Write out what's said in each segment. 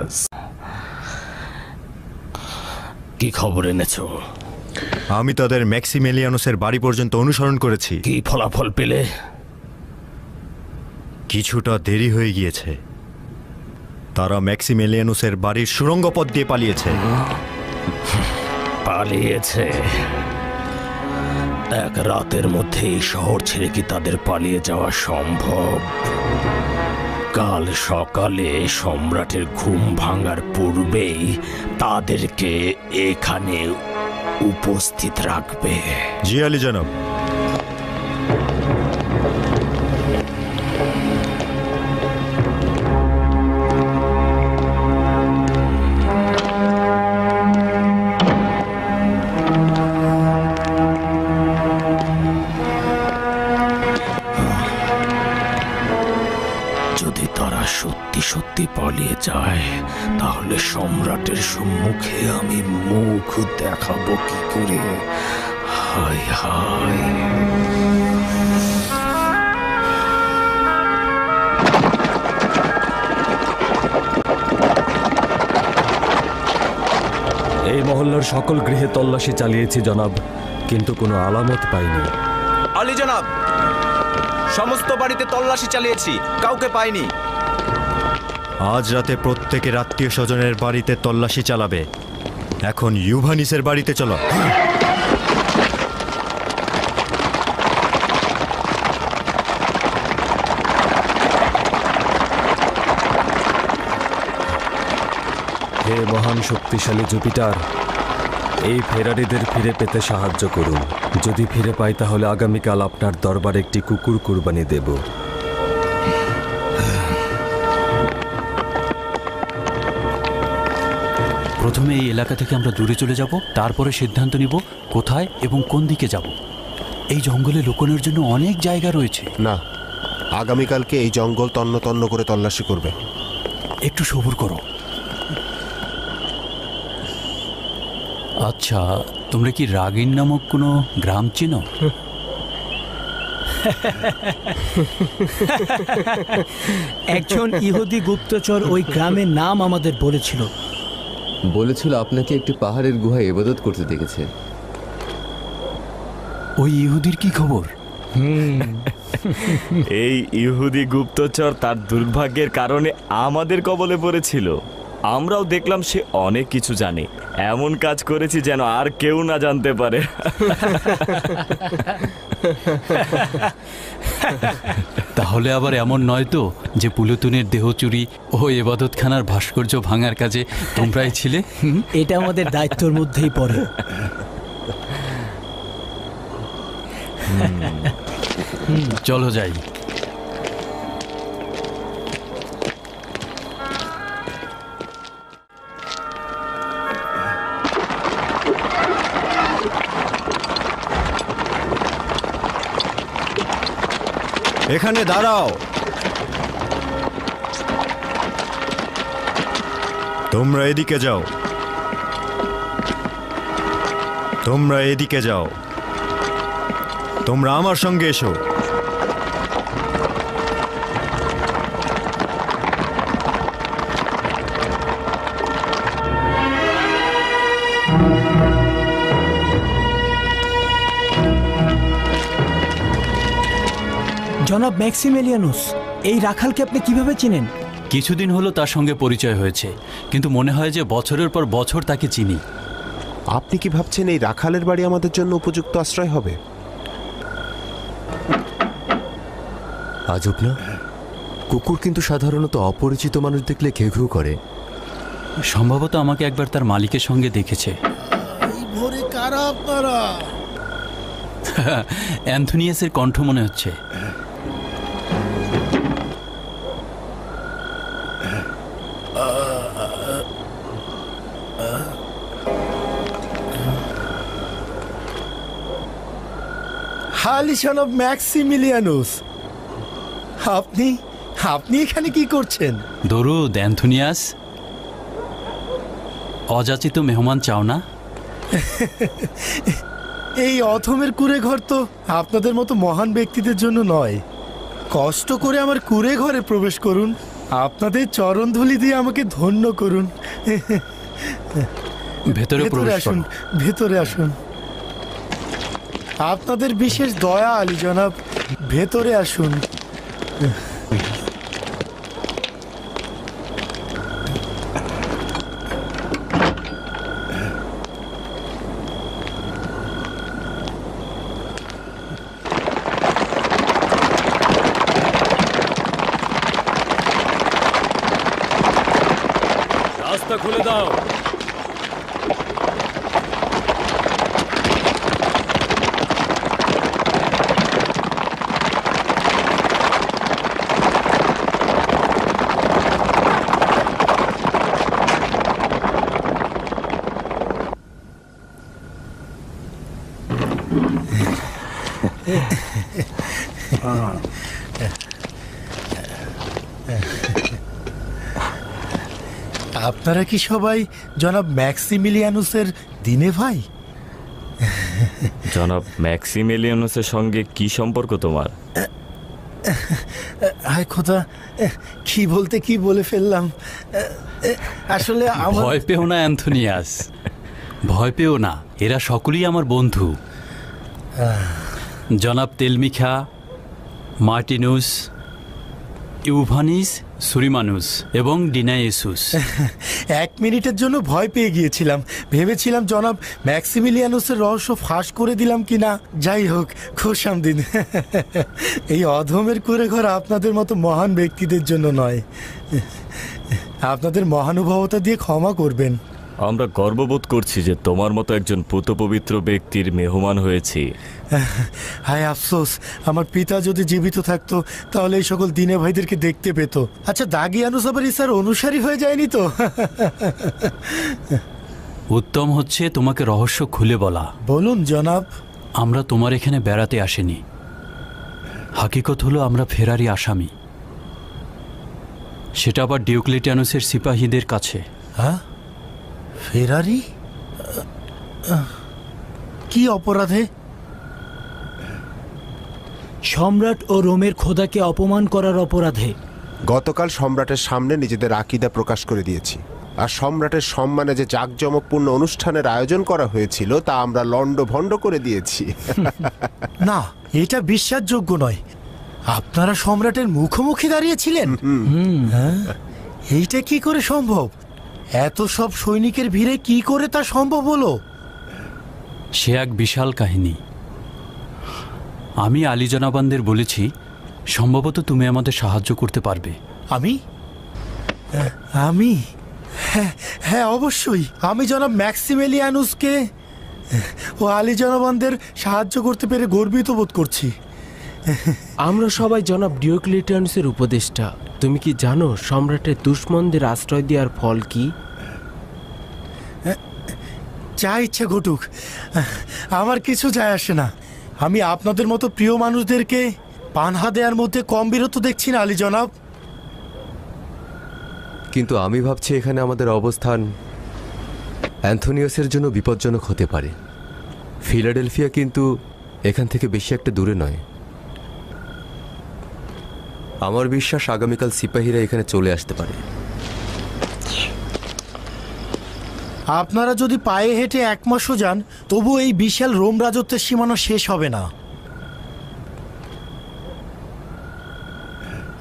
অ্যান্থোনিয়াস। কি খবর এনেছো? আমি তাদের ম্যাক্সিমেলিয়ানুসের বাড়ি পর্যন্ত অনুসরণ করেছি। কি ফলাফল পেলে? কিছুটা দেরি হয়ে গিয়েছে। তারা ম্যাক্সিমেলিয়ানুসের বাড়ির সুড়ঙ্গ পথ দিয়ে পালিয়েছে। পালিয়েছে? এক রাতের মধ্যে এই শহর ছেড়ে কি তাদের পালিয়ে যাওয়া সম্ভব? কাল সকালে সম্রাটের ঘুম ভাঙার পূর্বেই তাদেরকে এখানে উপস্থিত রাখবে। জি আলী জনাব। যদি তারা সত্যি সত্যি পালিয়ে যায় তাহলে সম্রাটের সম্মুখে আমি মুখ দেখাবো কি করে? হায় হায়। এই মহল্লার সকল গৃহে তল্লাশি চালিয়েছি জনাব, কিন্তু কোনো আলামত পাইনি। আলী জনাব, সমস্ত বাড়িতে তল্লাশি চালিয়েছি, কাউকে পাইনি। আজ রাতে প্রত্যেকের আত্মীয় স্বজনের বাড়িতে তল্লাশি চালাবে। এখন ইউভানিসের বাড়িতে চলো। হে মহান শক্তিশালী জুপিটার, এই ফেরারিদের ফিরে পেতে সাহায্য করুন। যদি ফিরে পাই তাহলে আগামীকাল আপনার দরবারে একটি কুকুর কুরবানি দেব। প্রথমে এই এলাকা থেকে আমরা দূরে চলে যাব, তারপরে সিদ্ধান্ত নিব কোথায় এবং কোন দিকে যাব। এই জঙ্গলে লুকোনোর জন্য অনেক জায়গা রয়েছে। না, আগামীকালকে এই জঙ্গল তন্ন তন্ন করে তল্লাশি করবে। একটু সবুর করো। আচ্ছা, তোমরা কি রাগিন নামক কোনো গ্রাম চেনো? একজন ইহুদি গুপ্তচর ওই গ্রামের নাম আমাদের বলেছিল। আপনাকে একটি পাহাড়ের গুহায় ইবাদত করতে দেখেছে। ওই ইহুদির কি খবর? এই ইহুদি গুপ্তচর তার দুর্ভাগ্যের কারণে আমাদের কবলে পড়েছিল। আমরাও দেখলাম সে অনেক কিছু জানে। এমন কাজ করেছি যেন আর কেউ না জানতে পারে। তাহলে আবার এমন নয় তো যে পুলতুনের দেহ চুরি ও ইবাদতখানার ভাস্কর্য ভাঙার কাজে তোমরাই ছিলে? এটা আমাদের দায়িত্বের মধ্যেই পড়ে। চলো যাই। এখানে দাঁড়াও। তোমরা এদিকে যাও। তোমরা এদিকে যাও। তোমরা আমার সঙ্গে এসো। জনাব ম্যাক্সিমেলিয়ানুস, এই রাখালকে আপনি কিভাবে চিনেন? কিছুদিন হলো তার সঙ্গে পরিচয় হয়েছে, কিন্তু মনে হয় যে বছরের পর বছর তাকে চিনি। আপনি কি ভাবছেন এই রাখালের বাড়ি আমাদের জন্য উপযুক্ত আশ্রয় হবে? আজব না, কুকুর কিন্তু সাধারণত অপরিচিত মানুষ দেখলে ঘেউ ঘেউ করে। সম্ভবত আমাকে একবার তার মালিকের সঙ্গে দেখেছে। অ্যান্থোনিয়াসের কণ্ঠ মনে হচ্ছে। হালিশন অফ ম্যাক্সিমিলিয়ানুস, আপনি এখানে কি করছেন? দরুদ অ্যান্থোনিয়াস। অযাচিত মেহমান চাও না? এই অথমের কুঁড়ে ঘর তো আপনাদের মতো মহান ব্যক্তিদের জন্য নয়। কষ্ট করে আমার কুঁড়ে ঘরে প্রবেশ করুন। আপনাদের চরণধুলি দিয়ে আমাকে ধন্য করুন। ভেতরে ভেতরে প্রবেশ আসুন, করুন। ভেতরে আসুন। আপনাদের বিশেষ দয়া আলী জনাব, ভেতরে আসুন। রাস্তা খুলে দাও। আপনারা কি সবাই জনাব ম্যাক্সিমিলিয়ানুসের দিনে ভাই? জনাব ম্যাক্সিমিলিয়ানুসের সঙ্গে কি সম্পর্ক তোমার? হায় খোদা, কি বলতে কি বলে ফেললাম। আসলে আমার ভয় পেও না অ্যান্থনিয়াস, ভয় পেও না, এরা সকলেই আমার বন্ধু। জনাব তেলমিখা, মার্টিনুস, ইউভানিস, সুরিমানুস এবং ডিনাইসুস। 1 মিনিটের জন্য ভয় পেয়ে গিয়েছিলাম, ভেবেছিলাম জনাব ম্যাক্সিমিলিয়ানুসের রহস্য ফাঁস করে দিলাম কিনা। যাই হোক, খোশামদিন। এই অধমের কুঁড়ে ঘর আপনাদের মতো মহান ব্যক্তিদের জন্য নয়। আপনাদের মহানুভবতা দিয়ে ক্ষমা করবেন। আমরা গর্ববোধ করছি যে তোমার মতো একজন পবিত্র ব্যক্তির মেহমান হয়েছি। হায় আফসোস, আমার পিতা যদি জীবিত থাকতো তাহলে এই সকল দিনে ভাইদেরকে দেখতে পেত। আচ্ছা, দাগিয়ানুস আবার ইসার অনুসারী হয়ে যায়নি তো? উত্তম হচ্ছে তোমাকে রহস্য খুলে বলা। বলুন জনাব। আমরা তোমার এখানে বেড়াতে আসিনি। হাকিকত হলো আমরা ফেরারি আসামি, সেটা আবার ডিওক্লেটিয়ানুসের সিপাহীদের কাছে। হ্যাঁ, ফেরারি? কি অপরাধে? সম্রাট ও রোমের খোদাকে অপমান করার অপরাধে। গতকাল সম্রাটের সামনে নিজেদের আকীদা প্রকাশ করে দিয়েছি, আর সম্রাটের সম্মানে যে জাঁকজমকপূর্ণ অনুষ্ঠানের আয়োজন করা হয়েছিল তা আমরা লণ্ডভণ্ড করে দিয়েছি। না, এটা বিশ্বাসযোগ্য নয়। আপনারা সম্রাটের মুখোমুখি দাঁড়িয়েছিলেন? হ্যাঁ, এইটা কি করে সম্ভব? এত সব সৈনিকের ভিড়ে কি করে তা সম্ভব হলো? সে এক বিশাল কাহিনী। আমি আলী জনাবানদের বলেছি, সম্ভবত তুমি আমাদের সাহায্য করতে পারবে। আমি? হ্যাঁ হ্যাঁ, অবশ্যই। আমি জনাব ম্যাক্সিমিলিয়ানুসকে ও আলী জনাবানদের সাহায্য করতে পেরে গর্বিত বোধ করছি। আমরা সবাই জনাব ডিওক্লেটিয়ানুসের উপদেষ্টা। তুমি কি জানো সম্রাটের দুশমনদের আশ্রয় দেওয়ার ফল কি? যা ইচ্ছা ঘটুক, আমার কিছু যায় আসে না। আমি আপনাদের মতো প্রিয় মানুষদেরকে পানহা দেওয়ার মধ্যে কম বিরত দেখছি না আলী জনাব। কিন্তু আমি ভাবছি এখানে আমাদের অবস্থান অ্যান্থনিয়াসের জন্য বিপজ্জনক হতে পারে। ফিলাডেলফিয়া কিন্তু এখান থেকে বেশি একটা দূরে নয়। আমার বিশ্বাস আগামীকাল সিপাহীরা এখানে চলে আসতে পারে। আপনারা যদি পায়ে হেঁটে 1 মাসও যান, তবু এই বিশাল রোম রাজত্বের সীমানা শেষ হবে না।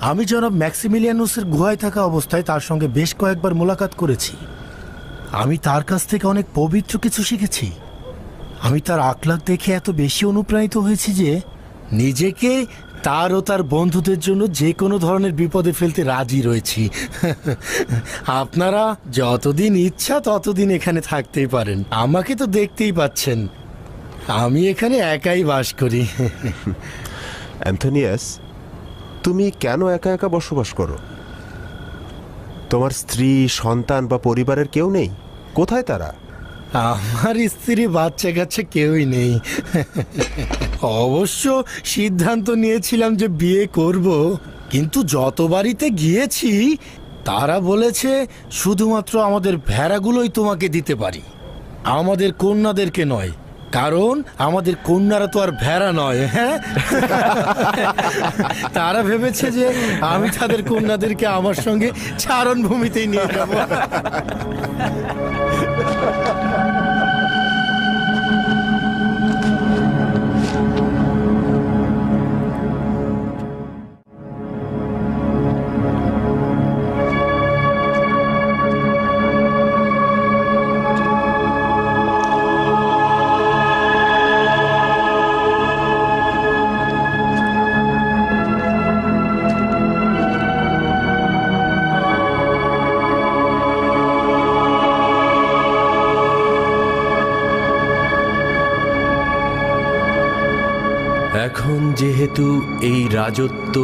আমি জনাব ম্যাক্সিমিলিয়ানুসের গুহায় থাকা অবস্থায় তার সঙ্গে বেশ কয়েকবার মোলাকাত করেছি। আমি তার কাছ থেকে অনেক পবিত্র কিছু শিখেছি। আমি তার আকলাক দেখে এত বেশি অনুপ্রাণিত হয়েছি যে নিজেকে তার ও তার বন্ধুদের জন্য যে কোনো ধরনের বিপদে ফেলতে রাজি রয়েছি। আপনারা যতদিন ইচ্ছা ততদিন এখানে থাকতেই পারেন। আমাকে তো দেখতেই পাচ্ছেন, আমি এখানে একাই বাস করি। অ্যান্থনিয়াস, তুমি কেন একা একা বসবাস করো? তোমার স্ত্রী, সন্তান বা পরিবারের কেউ নেই? কোথায় তারা? আমার স্ত্রী, বাচ্চা কাচ্চা কেউই নেই। অবশ্য সিদ্ধান্ত নিয়েছিলাম যে বিয়ে করব, কিন্তু যত বাড়িতে গিয়েছি তারা বলেছে শুধুমাত্র আমাদের ভেড়াগুলোই তোমাকে দিতে পারি, আমাদের কন্যাদেরকে নয়। কারণ আমাদের কন্যারা তো আর ভেড়া নয়, হ্যাঁ। তারা ভেবেছে যে আমি তাদের কন্যাদেরকে আমার সঙ্গে চারণভূমিতেই নিয়ে যাব। এখন যেহেতু এই রাজত্ব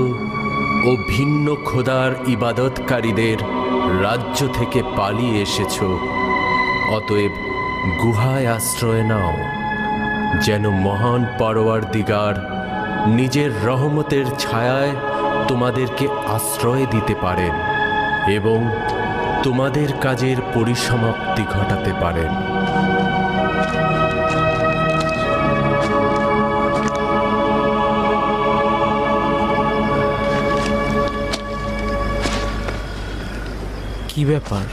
ও ভিন্ন খোদার ইবাদতকারীদের রাজ্য থেকে পালিয়ে এসেছ, অতএব গুহায় আশ্রয় নাও, যেন মহান পরওয়ারদিগার নিজের রহমতের ছায়ায় তোমাদেরকে আশ্রয় দিতে পারেন এবং তোমাদের কাজের পরিসমাপ্তি ঘটাতে পারেন। কি ব্যাপার,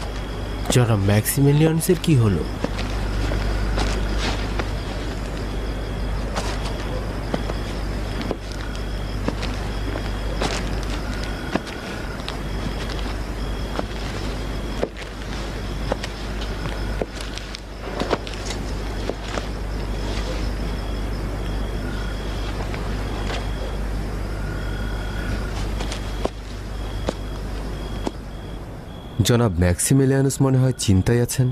জনাব ম্যাক্সিমিলিয়ানসের কি হলো? জনাব ম্যাক্সিমিলিয়ানুস মনে হয় চিন্তায় আছেন।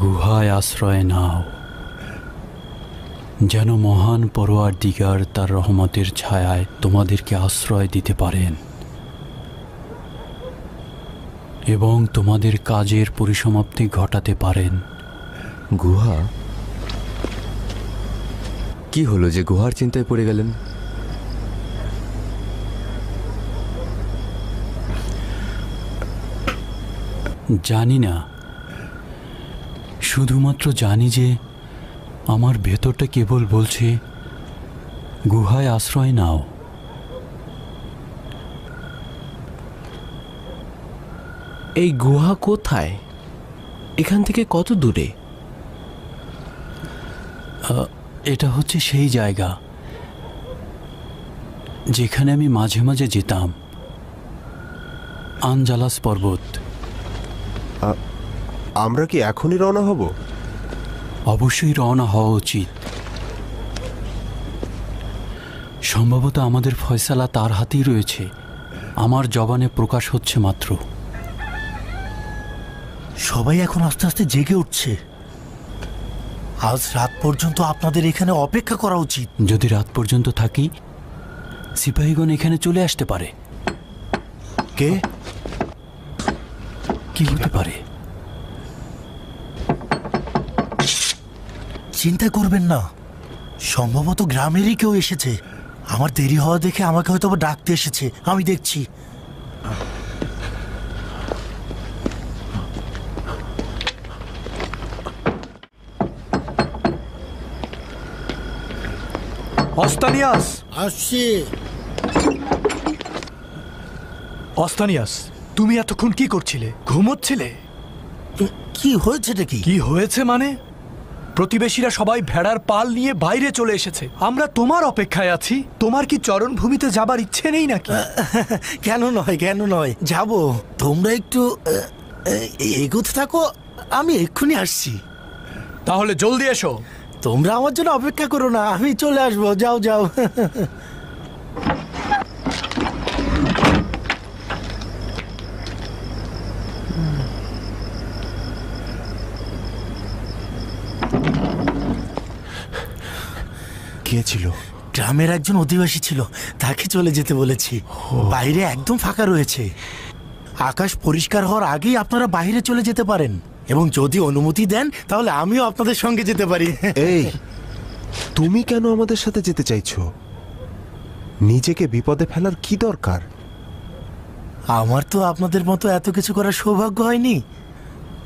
গুহায় আশ্রয় নাও, যেন মহান পরওয়ারদিগার তার রহমতের ছায়ায় তোমাদেরকে আশ্রয় দিতে পারেন এবং তোমাদের কাজের পরিসমাপ্তি ঘটাতে পারেন। গুহা? কি হলো যে গুহার চিন্তায় পড়ে গেলেন? জানি না, শুধুমাত্র জানি যে আমার ভেতরটা কেবল বলছে গুহায় আশ্রয় নাও। এই গুহা কোথায়? এখান থেকে কত দূরে? এটা হচ্ছে সেই জায়গা যেখানে আমি মাঝে মাঝে যেতাম, আনজালাস পর্বত। আমরা কি এখনই রওনা হব? অবশ্যই রওনা হওয়া উচিত। সম্ভবত আমাদের ফয়সালা তার হাতেই রয়েছে, আমার জবানে প্রকাশ হচ্ছে মাত্র। সবাই এখন আস্তে আস্তে জেগে উঠছে। আজ রাত পর্যন্ত আপনাদের এখানে অপেক্ষা করা উচিত। যদি রাত পর্যন্ত থাকি, সিপাহীগণ এখানে চলে আসতে পারে। কে? কি হতে পারে? চিন্তা করবেন না, সম্ভবত গ্রামেরই কেউ এসেছে। আমার দেরি হওয়া দেখে আমাকে হয়তো ডাকতে এসেছে, আমি দেখছি। অস্তানিয়াস! আসছি। অস্তানিয়াস, তুমি এতক্ষণ কি করছিলে? ঘুমোচ্ছিলে? কি হয়েছে? কি হয়েছে মানে? প্রতিবেশীরা সবাই ভেড়ার পাল নিয়ে বাইরে চলে এসেছে। আমরা তোমার অপেক্ষায় আছি। তোমার কি চরণভূমিতে যাবার ইচ্ছে নেই নাকি? কেন নয়, যাব। তোমরা একটু এগোতে থাকো, আমি এক্ষুনি আসছি। তাহলে জলদি এসো। তোমরা আমার জন্য অপেক্ষা করো না, আমি চলে আসবো। যাও যাও। কে ছিল? গ্রামের একজন অধিবাসী ছিল, তাকে চলে যেতে বলেছি। বাইরে একদম ফাঁকা রয়েছে। আকাশ পরিষ্কার হওয়ার আগেই আপনারা বাইরে চলে যেতে পারেন, এবং যদি অনুমতি দেন তাহলে আমিও আপনাদের সঙ্গে যেতে পারি। এই, তুমি কেন আমাদের সাথে যেতে চাইছো? নিজেকে বিপদে ফেলার কি দরকার? আমার তো আপনাদের মতো এত কিছু করার সৌভাগ্য হয়নি।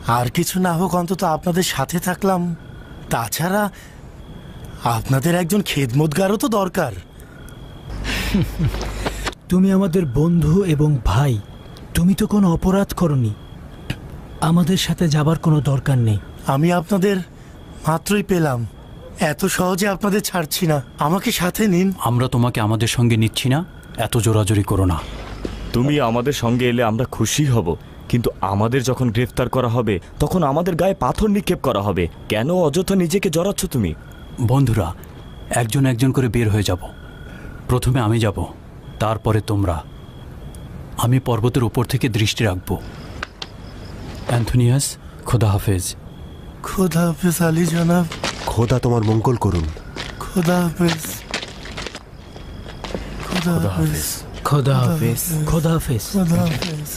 আর কিছু না হোক অন্তত আপনাদের সাথে থাকলাম। তাছাড়া আপনাদের একজন খেদমতগারও তো দরকার। তুমি আমাদের বন্ধু এবং ভাই, তুমি তো কোনো অপরাধ করনি, আমাদের সাথে যাবার কোনো দরকার নেই। আমি আপনাদের মাত্রই পেলাম, এত সহজে আপনাদের ছাড়ছি না, আমাকে সাথে নিন। আমরা তোমাকে আমাদের সঙ্গে নিচ্ছি না, এত জোরাজোরি করো না। তুমি আমাদের সঙ্গে এলে আমরা খুশি হব, কিন্তু আমাদের যখন গ্রেফতার করা হবে তখন আমাদের গায়ে পাথর নিক্ষেপ করা হবে। কেন অযথা নিজেকে জড়াচ্ছ তুমি? বন্ধুরা, একজন একজন করে বের হয়ে যাব। প্রথমে আমি যাব, তারপরে তোমরা। আমি পর্বতের উপর থেকে দৃষ্টি রাখব। অ্যান্থোনিয়াস, খোদা হাফেজ। খোদা হাফেজ আলী জনাব। খোদা তোমার মঙ্গল করুন। খোদা হাফেজ। খোদা হাফেজ। খোদা হাফেজ। খোদা হাফেজ। খোদা হাফেজ।